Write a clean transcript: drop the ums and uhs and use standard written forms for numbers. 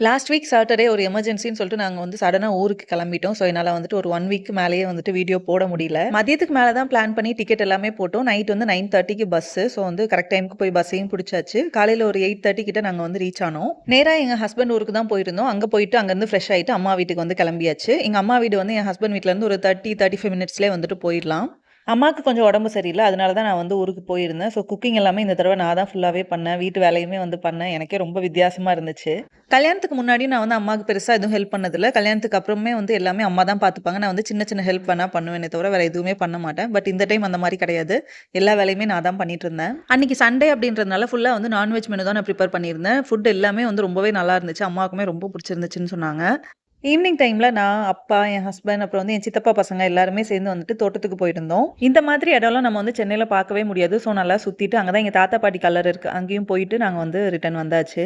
Last week Saturday ஒரு எமர்ஜென்சின்னு சொல்லிட்டு நாங்க வந்து சடனா ஊருக்கு கிளம்பிட்டோம். ஸோ, என்னால வந்துட்டு ஒரு 1 வீக் மேலேயே வந்துட்டு வீடியோ போட முடியல. மதியத்துக்கு மேல தான் பிளான் பண்ணி டிக்கெட் எல்லாமே போட்டோம். நைட் வந்து 9:30க்கு பஸ்ஸு. ஸோ, வந்து கரெக்ட் டைம்க்கு போய் பஸ்ஸையும் புடிச்சாச்சு. காலையில ஒரு 8:30 கிட்ட நாங்க வந்து ரீச் ஆனோம். நேரா எங்க ஹஸ்பண்ட் ஊருக்கு தான் போயிருந்தோம். அங்க போயிட்டு அங்கருந்து ஃப்ரெஷ் ஆயிட்டு அம்மா வீட்டுக்கு வந்து கிளம்பியாச்சு. எங்க அம்மா வீடு வந்து என் ஹஸ்பண்ட் வீட்லருந்து ஒரு 35 மினிட்ஸ்லயே வந்துட்டு போயிரலாம். அம்மாக்கு கொஞ்சம் உடம்பு சரியில்ல. அதனால தான் நான் வந்து ஊருக்கு போயிருந்தேன். ஸோ குக்கிங் எல்லாமே இந்த தடவ நான் தான் ஃபுல்லாவே பண்ணேன். வீட்டு வேலையுமே வந்து பண்ணேன். எனக்கே ரொம்ப வித்தியாசமா இருந்துச்சு. கல்யாணத்துக்கு முன்னாடியும் நான் வந்து அம்மாவுக்கு பெருசா எதுவும் ஹெல்ப் பண்ணதில்ல. கல்யாணத்துக்கு அப்புறமே வந்து எல்லாமே அம்மா தான் பார்த்துப்பாங்க. நான் வந்து சின்ன சின்ன ஹெல்ப் வேணா பண்ணுவேனே தவிர வேற எதுவுமே பண்ண மாட்டேன். பட் இந்த டைம் அந்த மாரி கிடையாது. எல்லா வேலையுமே நான் தான் பண்ணிட்டு இருந்தேன். அன்னைக்கு சண்டே அப்படின்றதுனால ஃபுல்லா வந்து நான்வெஜ் மெனு தான் நான் பிரிப்பேர் பண்ணியிருந்தேன். ஃபுட் எல்லாமே வந்து ரொம்பவே நல்லா இருந்துச்சு. அம்மாவுக்குமே ரொம்ப பிடிச்சிருந்துச்சுன்னு சொன்னாங்க. ஈவினிங் டைம்ல நான், அப்பா, என் ஹஸ்பண்ட் அப்புறம் வந்து என் சித்தப்பா பசங்க எல்லாருமே சேர்ந்து வந்துட்டு தோட்டத்துக்கு போயிருந்தோம். இந்த மாதிரி இடம்லாம் நம்ம வந்து சென்னையில பார்க்கவே முடியாது. ஸோ நல்லா சுத்திட்டு அங்க தான் எங்க தாத்தா, பாட்டி கல்லறை இருக்கு. அங்கேயும் போயிட்டு நாங்க வந்து ரிட்டர்ன் வந்தாச்சு.